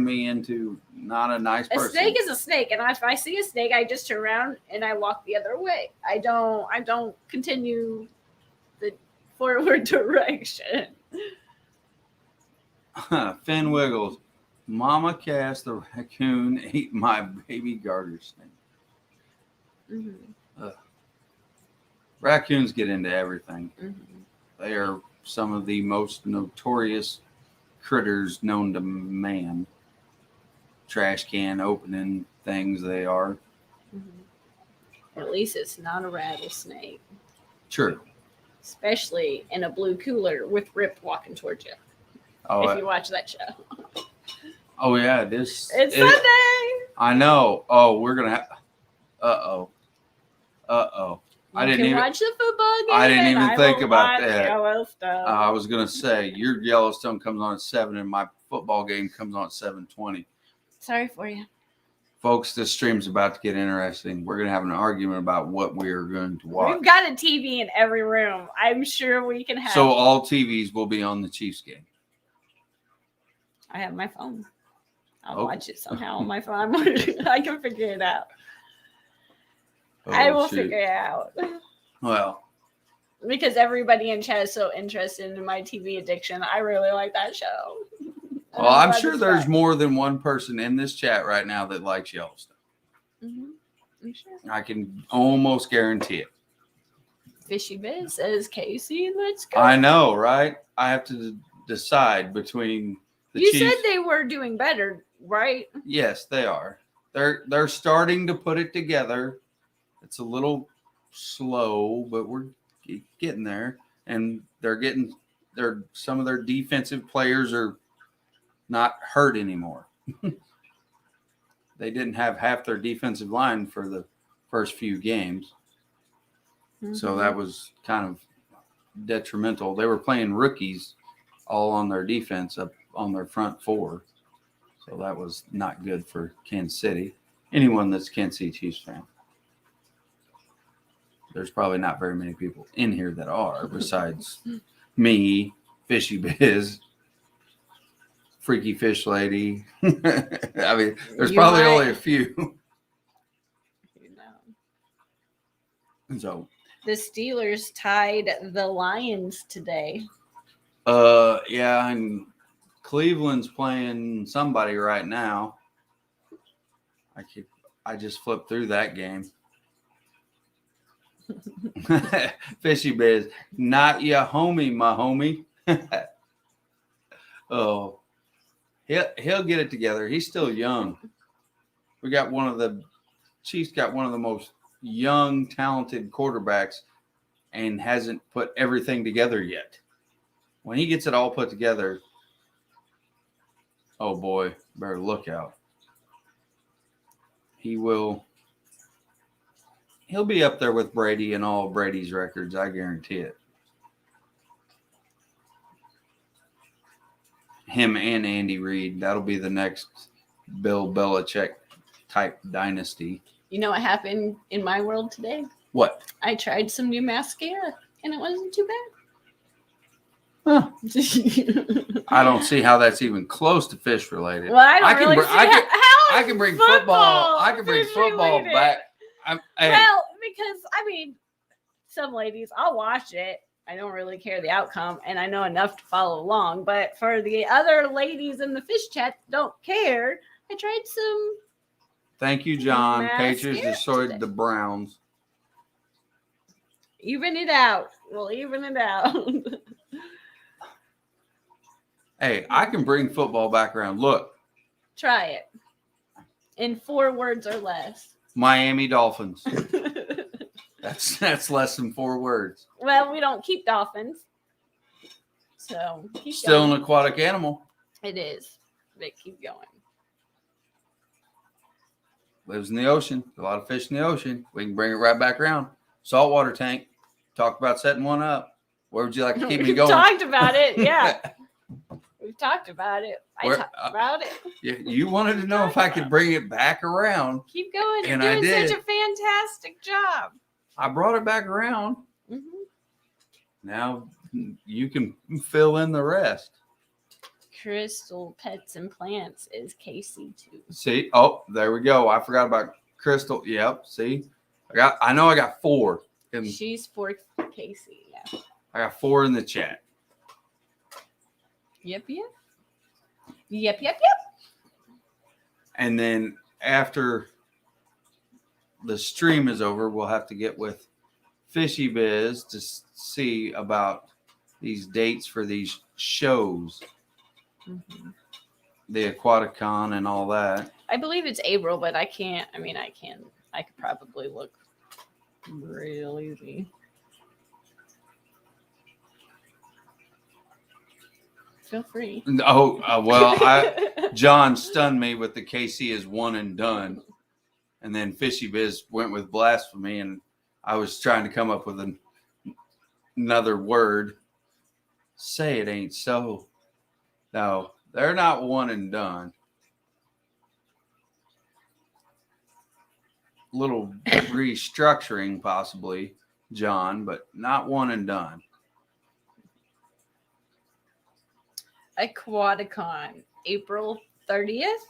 me into not a nice person. A snake is a snake, and if I see a snake, I just turn around and I walk the other way. I don't continue the forward direction. Finn Wiggles, Mama Cass the raccoon ate my baby garter snake. Raccoons get into everything. They are some of the most notorious critters known to man. Trash can opening things they are. At least it's not a rattlesnake. True. Especially in a blue cooler with Rip walking towards you. Oh, if you watch that show. Oh yeah, it's Sunday. I know. Oh, we're gonna have. I didn't even watch the football game. I didn't even think about that. Yellowstone. I was gonna say your Yellowstone comes on at 7, and my football game comes on at 7:20. Sorry for you, folks. This stream's about to get interesting. We're gonna have an argument about what we are going to watch. We've got a TV in every room. I'm sure we can have. So all TVs will be on the Chiefs game. I have my phone. I'll watch it somehow on my phone. I can figure it out. I will figure it out. Well, because everybody in chat is so interested in my TV addiction. I really like that show. Well, I'm sure there's more than one person in this chat right now that likes Yellowstone. I'm sure. I can almost guarantee it. Fishy Biz says, Casey, let's go. I know, right? I have to decide between the You Chiefs. said they were doing better, right? Yes, they are. They're starting to put it together. It's a little slow, but we're getting there. And some of their defensive players are not hurt anymore. They didn't have half their defensive line for the first few games. So that was kind of detrimental. They were playing rookies all on their defense up on their front four. So that was not good for Kansas City. Anyone that's a Kansas City Chiefs fan. There's probably not very many people in here that are, besides me, Fishy Biz, Freaky Fish Lady. I mean, there's probably only a few. So the Steelers tied the Lions today. Yeah, and Cleveland's playing somebody right now. I just flipped through that game. Fishy Biz, not your homie, my homie. Oh, he'll get it together. He's still young. Chiefs got one of the most young, talented quarterbacks and hasn't put everything together yet. When he gets it all put together, oh boy, better look out. He will He'll be up there with Brady and all Brady's records. I guarantee it. Him and Andy Reid. That'll be the next Bill Belichick type dynasty. You know what happened in my world today? What? I tried some new mascara and it wasn't too Huh. bad. I don't see how that's even close to fish related. Well, I don't really see I can bring football. I can bring football related? back. Hey, Well, because I mean, some ladies, I'll watch it. I don't really care the outcome, and I know enough to follow along. But for the other ladies in the fish chat that don't care, I tried some. thank you, John. Mascara Patriots destroyed today. the Browns. Even it out. We'll even it out. Hey, I can bring football back around. Look, Try it. In 4 words or less. Miami Dolphins. That's less than 4 words. Well, we don't keep dolphins. So keep Still going. an aquatic animal. It is. But keep going. Lives in the ocean. A lot of fish in the ocean. We can bring it right back around. Saltwater tank. Talk about setting one up. Where would you like to keep me We've going? talked about it. Yeah. We've talked about it. I Where- talked about it. You wanted to know if I could bring it back around. Keep going. You're And I doing did. such a fantastic job. I brought it back around. Mhm. Now you can fill in the rest. Crystal Pets and Plants is KC2. See? Oh, there we go. I forgot about Crystal. Yep. See? I know I got 4. And She's for Casey. Yeah. I got 4 in the chat. Yep. And then after the stream is over, we'll have to get with Fishy Biz to see about these dates for these shows, Mhm. the Aquaticon and all that. I believe it's April, but I can't. I mean, I could probably look real easy. Feel free. Oh, well, John stunned me with the KC is one and done. And then Fishy Biz went with blasphemy, and I was trying to come up with another word. Say it ain't so. No, they're not one and done. Little restructuring possibly, John, but not one and done. Aquaticon, April 30th,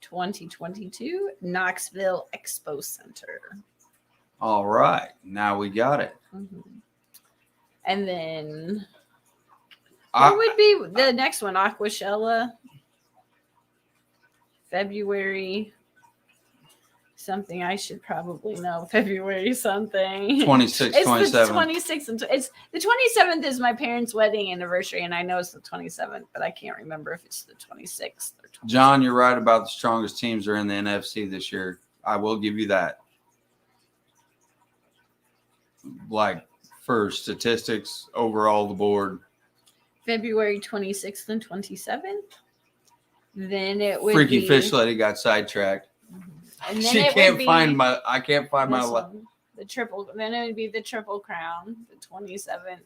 2022, Knoxville Expo Center. All right, now we got it. Mhm. And then what would be the next one? Aquashella, February something. I should probably know. February something. 26, It's 27. the 26th. And it's the 27th is my parents' wedding anniversary, and I know it's the 27th, but I can't remember if it's the 26th or 27th. John, you're right about the strongest teams are in the NFC this year. I will give you that. Like for statistics overall, the board. February 26th and 27th. Then it would Freaky be Fish Lady got sidetracked. And then She it can't would be find my. I can't find my. this one, the triple. Then it would be the Triple Crown, the 27th.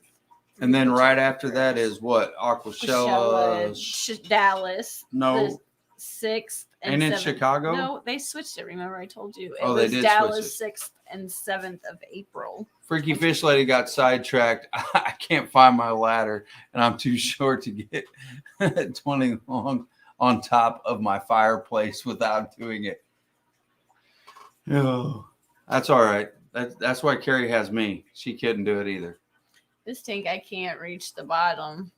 And then right after that is what? Aquashella. Dallas. No. The 6th and Ain't it 7th. Chicago? No, they switched it. Remember, I told you. It Oh, was they did Dallas switch 6th and 7th of April. Freaky Fish Lady got sidetracked. I can't find my ladder, and I'm too short to get 20 long on top of my fireplace without doing it. Oh, that's all right. That's why Kerri has me. She couldn't do it either. This tank I can't reach the bottom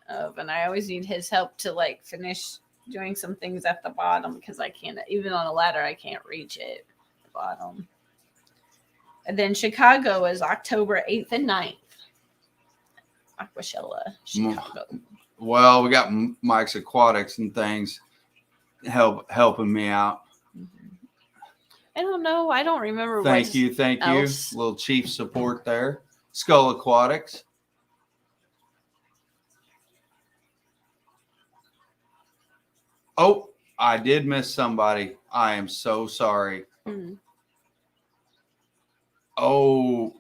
of, and I always need his help to like finish doing some things at the bottom because I can't, even on a ladder, I can't reach it at the bottom. And then Chicago is October 8th and 9th. Aquashella, Chicago. Well, we got Mike's Aquatics and things helping me out. I don't know. I don't remember. Thank you. else. Little chief support there. Skull Aquatics. Oh, I did miss somebody. I am so sorry. Oh,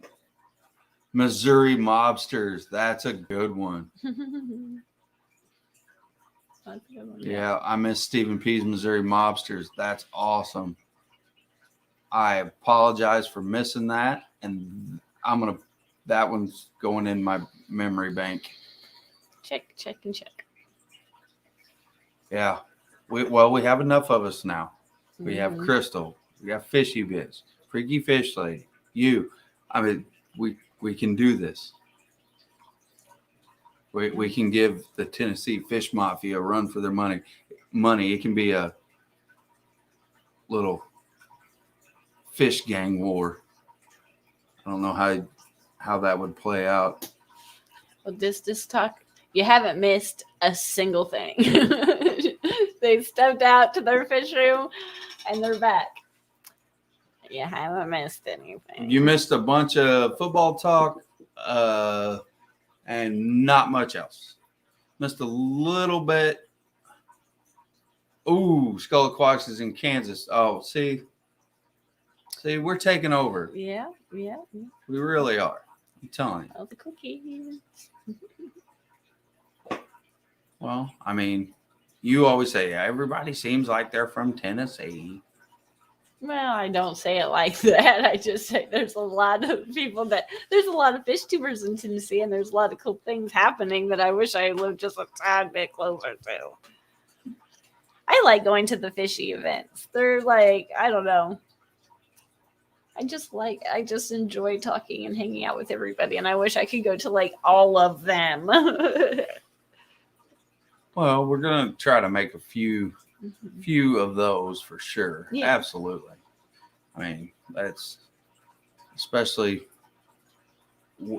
Missouri Mobsters. That's a good one. That's a good one. Yeah, I miss Stephen P's Missouri Mobsters. That's awesome. I apologize for missing that, and that one's going in my memory bank. Check. Yeah. We have enough of us now. We have Crystal. We have Fishy Biz, Freaky Fish Lady. You. I mean, we can do this. We can give the Tennessee Fish Mafia a run for their money. It can be a little fish gang war. I don't know how that would play out. Well, this talk, you haven't missed a single thing. They stepped out to their fish room and they're back. You haven't missed anything. You missed a bunch of football talk and not much else. Missed a little bit. Ooh, ScienceGal Aquatics is in Kansas. Oh, see, we're taking over. Yeah. We really are. I'm telling you. All the cookies. Well, I mean, you always say everybody seems like they're from Tennessee. Well, I don't say it like that. I just say there's a lot of there's a lot of fish tubers in Tennessee, and there's a lot of cool things happening that I wish I lived just a tad bit closer to. I like going to the fishy events. They're like, I don't know. I just enjoy talking and hanging out with everybody, and I wish I could go to like all of them. Well, we're gonna try to make a few of those for sure. Yeah. Absolutely. I mean, that's especially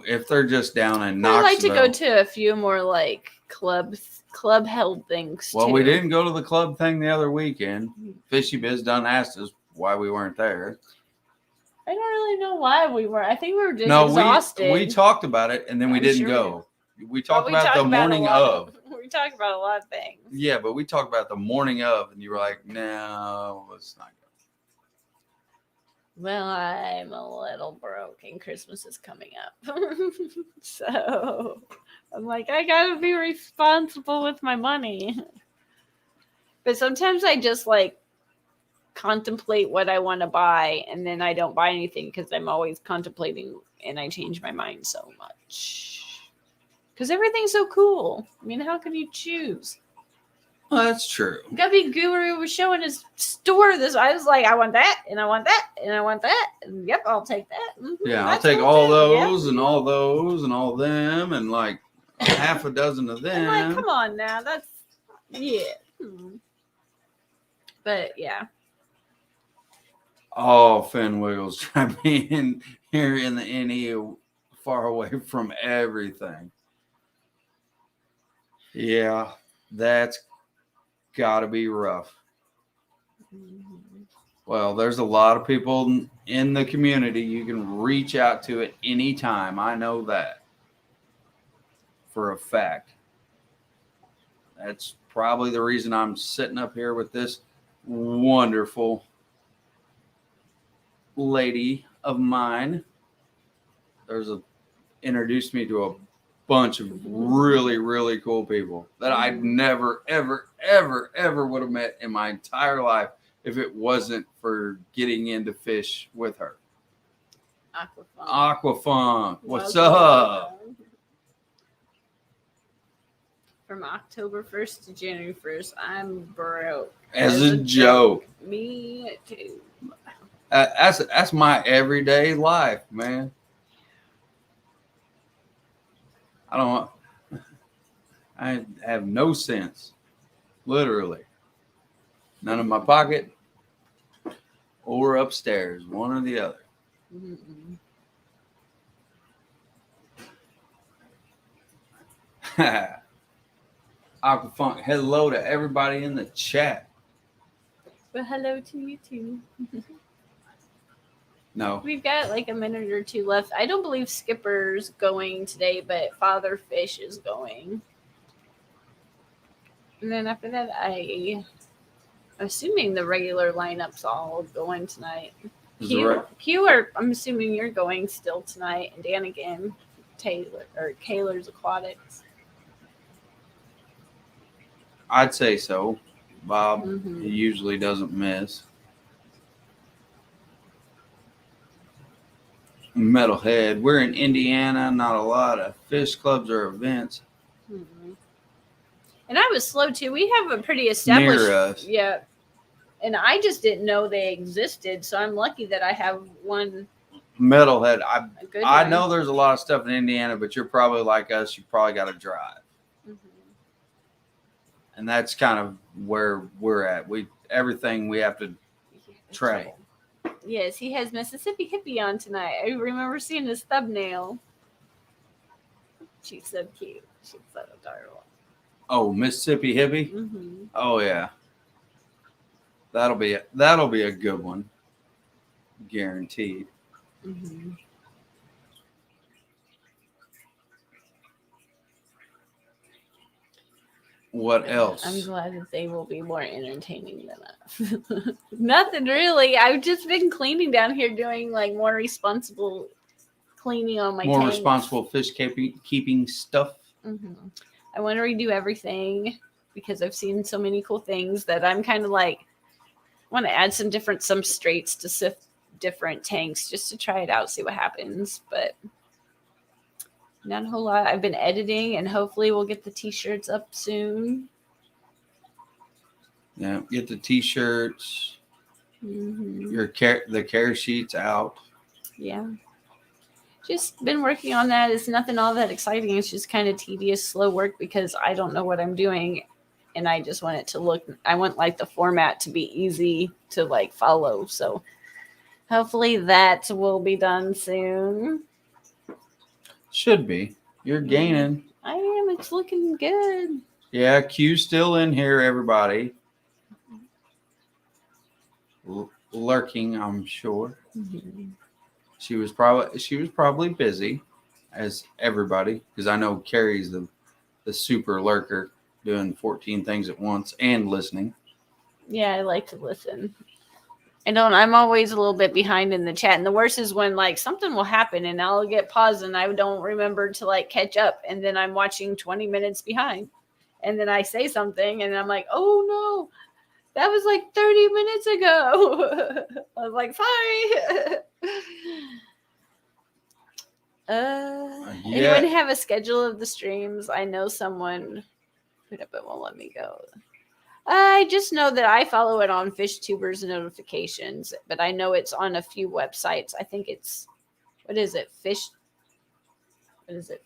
if they're just down in Knoxville. I'd like to go to a few more like club held things. Well, we didn't go to the club thing the other weekend. Fishy Biz done asked us why we weren't there. I don't really know why we were. I think we were just exhausted. We talked about it and then we didn't go. We talked about the morning of. We talked about a lot of things. Yeah, but we talked about the morning of, and you were like, no, let's not go. Well, I'm a little broke, and Christmas is coming up. So I'm like, I got to be responsible with my money. But sometimes I just like contemplate what I want to buy, and then I don't buy anything because I'm always contemplating, and I change my mind so much. Because everything's so cool. I mean, how can you choose? Well, that's true. Gubby Guru was showing his store this. I was like, I want that, and I want that, and I want that. And yep, I'll take that. Mm-hmm, yeah, I'll take all those and all those and all them and like half a dozen of them. I'm like, come on now. That's, yeah. But yeah. Oh, Finn Wiggles trying to be in here in the NE far away from everything. Yeah, that's got to be rough. Well, there's a lot of people in the community you can reach out to at any time. I know that for a fact. That's probably the reason I'm sitting up here with this wonderful lady of mine. Introduced me to a bunch of really, really cool people that I'd never, ever, ever, ever would have met in my entire life if it wasn't for getting into fish with her. Aquafunk. What's up? From October 1st to January 1st, I'm broke. As a joke. Me too. That's my everyday life, man. I have no sense, literally. None in my pocket or upstairs, one or the other. Mm-mm. Aquafunk, hello to everybody in the chat. Well, hello to you too. No. We've got like a minute or two left. I don't believe Skipper's going today, but Father Fish is going. And then after that, I'm assuming the regular lineup's all going tonight. Is the right- I'm assuming you're going still tonight, and Dan again, Kaler's Aquatics. I'd say so. Bob, Mhm. he usually doesn't miss. Metalhead. We're in Indiana. Not a lot of fish clubs or events Mhm. And I was slow too. We have a pretty established, near us. yeah. And I just didn't know they existed, so I'm lucky that I have one. Metalhead. A good I one. know there's a lot of stuff in Indiana, but you're probably like us. You probably got to drive, and that's kind of where we're at. Everything we have to travel. Yes, he has Mississippi Hippie on tonight. I remember seeing his thumbnail. She's so cute. She's so adorable. Oh, Mississippi Hippie. Mm-hmm. Oh yeah, that'll be a good one, guaranteed. Mm-hmm. What else? I'm glad that they will be more entertaining than us. Nothing really. I've just been cleaning down here, doing like more responsible cleaning on my more tanks. responsible fish keeping stuff. Mm-hmm. I want to redo everything because I've seen so many cool things that I'm kind of like, I want to add some different substrates to sift different tanks just to try it out, see what happens. But not a whole lot. I've been editing, and hopefully we'll get the t-shirts up soon. Yeah, get the t-shirts. Mm-hmm. The care sheets out. Yeah. Just been working on that. It's nothing all that exciting. It's just kind of tedious, slow work because I don't know what I'm doing. And I just want it to look, I want like the format to be easy to like follow. So hopefully that will be done soon. Should be. You're gaining. I am. It's looking good. Yeah, Q's still in here, everybody. Lurking, I'm sure. Mm-hmm. She was probably busy, as everybody, because I know Kerri's the super lurker, doing 14 things at once and listening. Yeah, I like to listen. I'm always a little bit behind in the chat. And the worst is when like something will happen and I'll get paused and I don't remember to like catch up. And then I'm watching 20 minutes behind. And then I say something and I'm like, oh no, that was like 30 minutes ago. I was like, sorry. Anyone have a schedule of the streams? I know someone put up, it won't let me go. I just know that I follow it on FishTuber's notifications, but I know it's on a few websites. I think it's,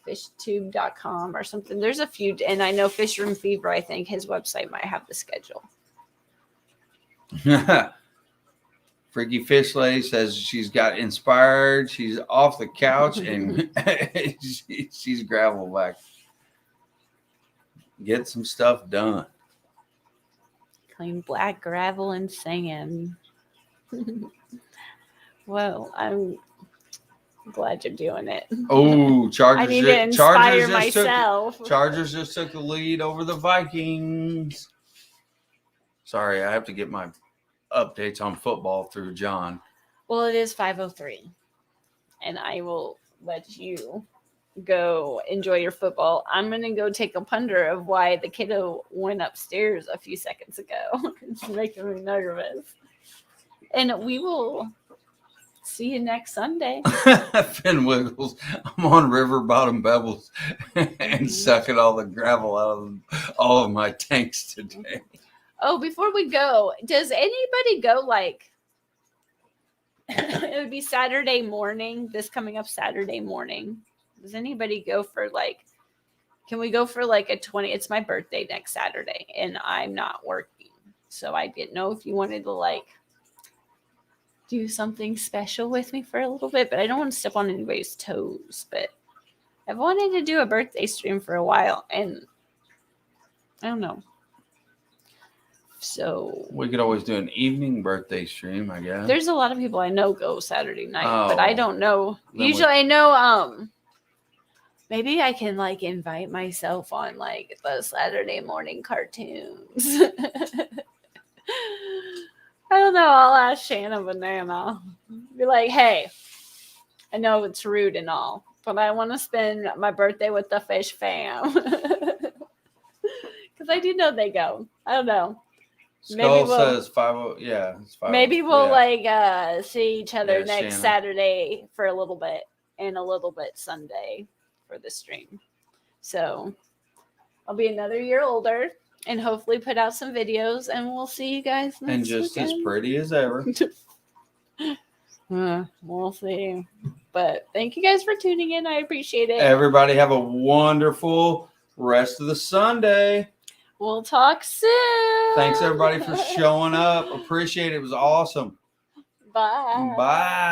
fishtube.com or something. There's a few, and I know Fish Room Fever, I think his website might have the schedule. Freaky Fish Lady says she's got inspired. She's off the couch and she's gravel back. Get some stuff done. Clean black gravel and sand. Well, I'm glad you're doing it. Oh, Chargers! I need to inspire myself. Chargers just took the lead over the Vikings. Sorry, I have to get my updates on football through John. Well, it is 5:03, and I will let you go enjoy your football. I'm going to go take a ponder of why the kiddo went upstairs a few seconds ago. It's making me nervous. And we will see you next Sunday. Finn Wiggles, I'm on river bottom pebbles and sucking all the gravel out of all of my tanks today. Oh, before we go, does anybody go like, it would be Saturday morning, this coming up Saturday morning. Does anybody go for like, can we go for like a 20? It's my birthday next Saturday and I'm not working. So I didn't know if you wanted to like do something special with me for a little bit, but I don't want to step on anybody's toes. But I've wanted to do a birthday stream for a while and I don't know. So we could always do an evening birthday stream, I guess. There's a lot of people I know go Saturday night, but I don't know. Then Usually I know maybe I can like invite myself on like the Saturday morning cartoons. I don't know. I'll ask Shanna Banana. Be like, hey, I know it's rude and all, but I want to spend my birthday with the fish fam. Because I do know they go. I don't know. Skull says 5. Yeah, it's 5. Maybe we'll see each other Yeah, next Shannon. Saturday for a little bit and a little bit Sunday for the stream. So I'll be another year older and hopefully put out some videos, and we'll see you guys next And just weekend. as pretty as ever. We'll see. But thank you guys for tuning in. I appreciate it. Everybody have a wonderful rest of the Sunday. We'll talk soon. Thanks everybody for showing up. Appreciate it. It was awesome. Bye. Bye.